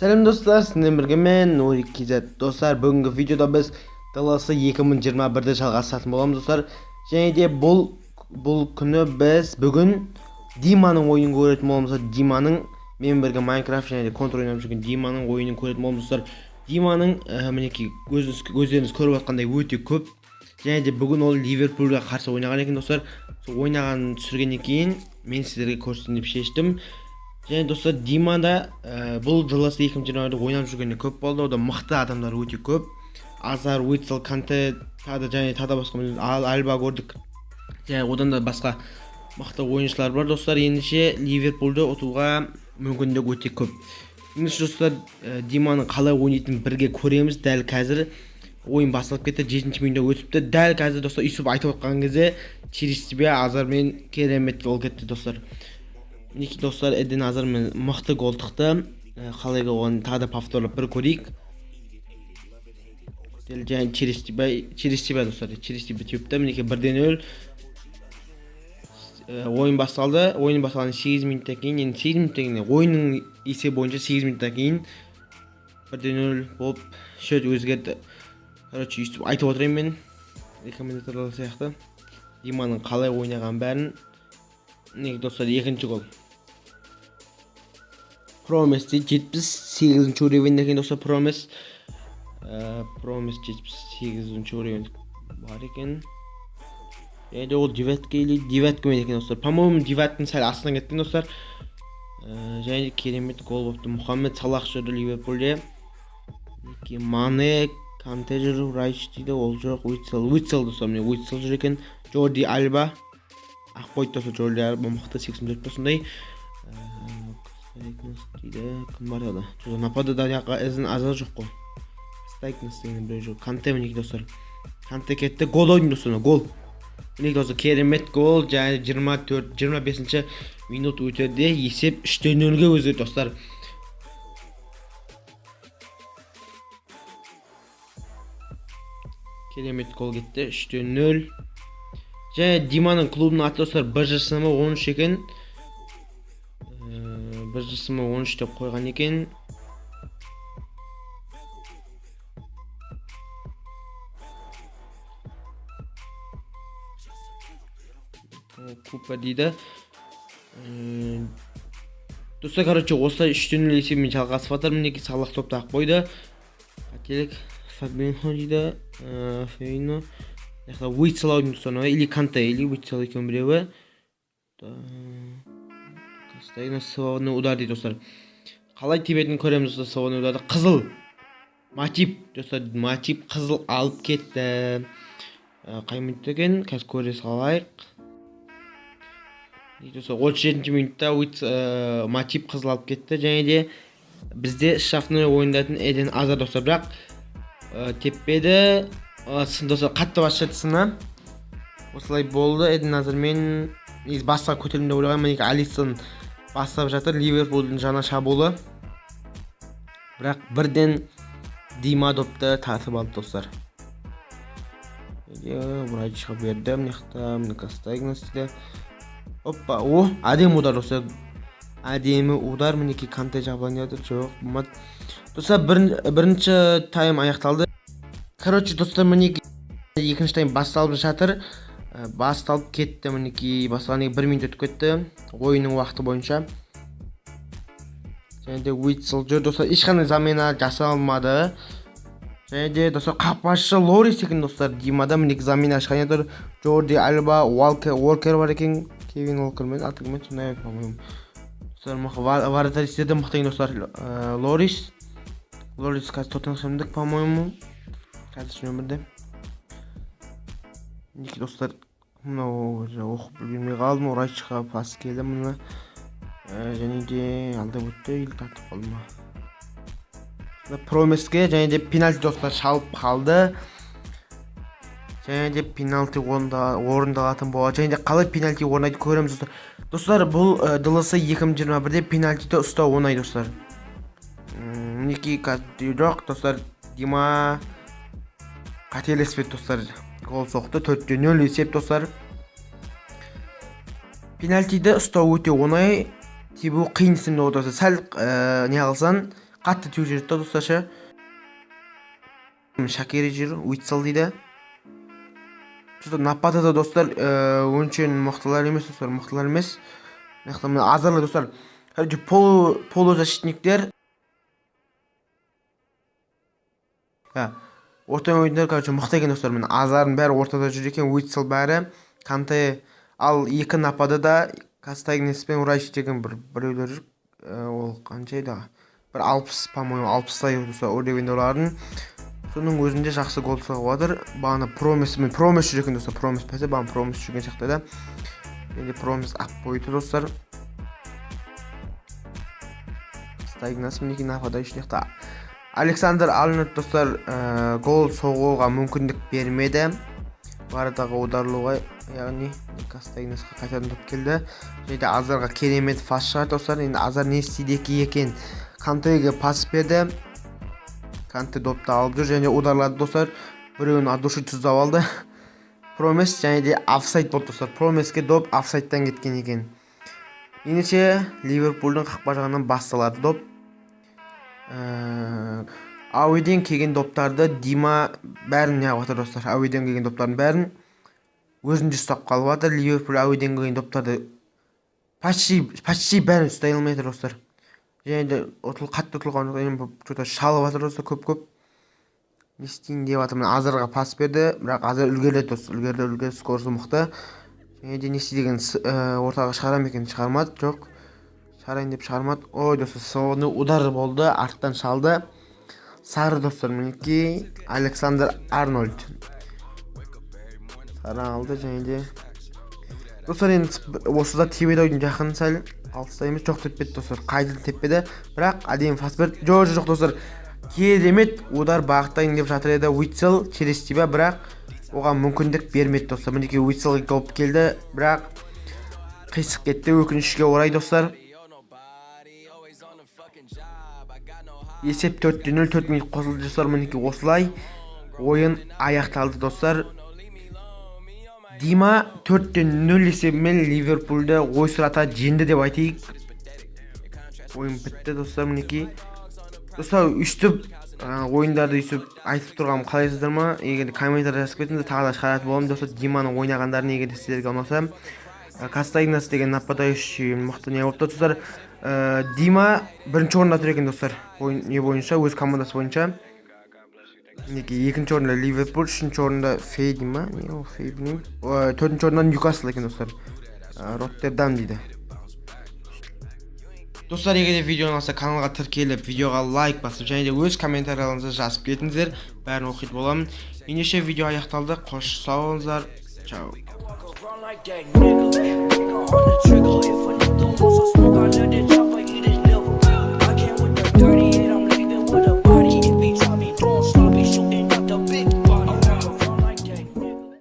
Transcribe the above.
Сәлем достар, сіздермен бірге мен Нурик KZ. Достар, бүгінгі видеода біз Далласы 2021-де жалғастыратын боламыз достар. Және де бұл күні біз бүгін Диманың ойынын көретін боламыз. Диманың мен бірге Майнкрафт және де контр ойнап жүрген Диманың ойынын көретін боламыз достар. Диманың мінекей өздеріңіз көріп жатқандай өте көп. Және де бүгін ол Ливерпульге қарсы ойнаған екен достар. Сол ойнағанын түсіргеннен кейін мен сіздерге көрсетейін деп шештім. Және достар, Димада бұл Далласы 2020-де ойнап жүргенде көп болды. Ода мықты адамдар өте көп. Азар, Уитсел, Канте, және тағы басқа Альба көрдік. Және одан да басқа мықты ойыншылар бар достар. Ендеше Ливерпульді ұтуға мүмкіндік өте көп. Ендеше достар, Диманың қалай ойнайтынын бірге көреміз. Дәл қазір ойын басталып кетті, 7-ші минутта өтіпті. Дәл қазір достар, Юсуп айтып отқан кезде Черестебе, Азар мен керемет гол кетті достар. Мінекей достар, Эден Азар мен мықты гол тықты. Қалай оны тағы да повторлап бір көрейік. Және Черестебе достар, Черестебе теуіпті. Мінекей 1-0 ойын басталды. Ойын басталған 8 минуттан кейін, енді 8 минуттан кейін ойынның есебі бойынша 8 минуттан кейін 1-0 болып шөт өзгерді. Короче, Юсуп айтып отырайын мен рекомендаторлар сияқты. Диманың қалай ойнаған бәрін. Мінекей достар, екінші гол. Промес 78-ші уровеньде екен достар. Промес 78-ші уровень бар екен. Және де ол девятка или девяткамен екен достар. По-моему, девятканың сәл астынан кеткен достар. Және де керемет гол болыпты. Мұхаммед Салах жүрді Ливерпульде. Мане, Канте жүрді, Райч дейді, ол жоқ. Уитсел достар, міне Уитсел жүр екен. Джорди Альба. Ақпойт достар, Джорди Альба мықты 84 посындай. Кім бар еді? Нападада Эден Азар жоқ қой. Стайкнес деген біреу жоқ. Канте мінекей достар. Канте кетті. Гол ойын достар, гол. Мінекей достар, керемет гол. Және 25-ші минут өтерде есеп 3-0-ге өзгерді достар. Керемет гол кетті. 3-0. Және Диманың клубының аты достар БЖСМ 13 екен. БЖСМ 13 деп қойған екен. Купа дейді. Достар, короче, осылай 3-0 есебімен жалғасып жатыр. Мінекей Салах топты ақ қойды. Қателік Фабинхо дейді. Фейно. Уитсел ойын достар, или Канте, или Уитсел екен біреуі. Кастайна свободный удар дейді достар. Қалай тебетінін көреміз достар, свободный ударды. Қызыл. Матип достар, Матип қызыл алып кетті. Қай минутта екен? Қазір көре салайық. Достар, 37-ші минутта Матип қызыл алып кетті. Және де бізде штрафной ойындатын Эден Азар достар, бірақ теппеді. Достар, қатты басшады сына. Осылай болды. Эден Азар мен басқа көтерілімде ойлаған. Мінекей Алисон бастап жатыр. Ливерпульдің жаңа шабуылы. Бірақ бірден Дима допты тартып алды достар. Райчқа берді. Мына Кастайгнес дейді. Оппа, әдемі удар достар. Әдемі удар. Мінекей Канте жабылады. Жоқ, болмады. Достар, бірінші тайм аяқталды. Короче, достар, мінекей екінші тайм басталып жатыр. Басталып кетті, мінекей басталған 1 минут өтіп кетті ойынның уақыты бойынша. Және де Уитсел жүр достар, ешқандай замена жасалмады. Және де достар, қақпашы Лорис екен достар. Димада мінекей замена ашқан еді. Джорди Альба, Уолкер бар екен. Кевин Уолкермен атымен сондай по-моему. Достар, вратаристерді мықты екен достар. Лорис қазір Тоттенхэмдік по-моему. Қазір нөмірде. Мінекей достар, мынау оқып білмей қалдым. Райчқа пас келді мұны. Және де алдап өтті, ел тартып қалды ма. Промеске және де пенальти достар шалып қалды. Және де пенальти орындалатын болады. Және де қалай пенальти орындайды көреміз достар. Достар, бұл Далласы 2021-де пенальтиді ұстау оңай достар. Мінекей жоқ достар, Дима қателеспеді достар. Гол соқты, 4-0 есеп достар. Пенальтиді ұстау өте оңай, тебу қиын сынды отырса. Сәл не қылсан, қатты теуіп жүреді да достар ше. Шакири жүр, Уитсел дейді. Что-то нападада достар өншен мықтылар емес достар, мықтылар емес. Азарлы достар. Короче, полузащитниктер. Орта ойындар, короче, мықты екен достар. Мен Азардың бәрі ортада жүр екен, Уитсел бәрі. Канте ал екі нападада Кастагнес пен Урайш деген біреулер жүр. Ол қаншайда? Бір 60, по-моему, 60-тай достар, ордевендолардың. Соның өзінде жақсы гол соғып жатыр. Бағана Промес жүр екен достар. Промес пәсе, бағана Промес жүрген шақта да. Енді Промес ап қойды достар. Стагнас мінеки нападающий жақта. Александр Арнольд достар гол соғуға мүмкіндік бермеді. Барадағы ударлауға, яғни Кастагнасқа қайтадан топ келді. Және Азарға керемет пас шығарды достар. Енді Азар не істейді екен? Кантеге пас берді. Канте допты алып жүр және ударлады достар. Біреуін Адуши тұздап алды. Промес және де офсайд болды достар. Промеске доп офсайдтан кеткен екен. Ендеше Ливерпульдің қақпа жағынан басталады доп. Ауиден келген доптарды Дима бәрін неғып жатыр достар. Ауиден келген доптардың бәрін өзінде ұстап қалып жатыр. Ливерпуль Ауиден келген доптарды почти бәрін ұстай алмай жатыр достар. Және де қатты ұтылған что-то шалып жатыр достар, көп-көп. Не істейін деп жатыр. Мен Азарға пас берді, бірақ Азар үлгерді достар. Үлгерді, скорысы мықты. Және де не істеген ортаға шығарам екен, шығармады, жоқ. Шығарайын деп шығармады. Ой достар, соны удар болды, арттан шалды. Сары достар, мінеки Александр Арнольд. Сары алды және де. Достар, енді осыда тебеді ойдың жақын сәл. Алыста емес, жоқ теппеді достар. Қайдыл теппеді, бірақ әдейін пас берді. Жоқ достар. Керемет удар бағыттайын деп жатыр еді Уитсел через тебя, бірақ оған мүмкіндік бермеді достар. Мінеки Уитселге топ келді, бірақ қисық кетті өкінішке орай достар. Есеп 4-0, 4 минут қосылды достар. Мінеки осылай ойын аяқталды достар. Дима 4-0 есебімен Ливерпульді ойсырата жеңді деп айтайық. Ойын бітті достар. Мінеки достар, үстіп ойындарды үстіп айтып тұрғаным қалайсыздар ма? Егер комментария жазып кетіңіздер, тағы да шығаратын боламын достар. Диманың ойнағандарын егер сіздерге ұнаса. Кастагнас деген нападающий мықты не болды достар. Дима бірінші орында тұр екен достар. Не бойынша, өз командасы бойынша. Екінші орында Ливерпуль, үшінші орында Фейди ма? Не ол Фейди не? Төртінші орында Ньюкасл екен достар. Роттердам дейді. Достар, егер де видео ұнаса каналға тіркеліп, видеоға лайк басып, және де өз комментарияларыңызды жазып кетіңіздер. Бәрін оқиды боламын. Ендеше видео аяқталды. Қош сау болыңыздар. Чао.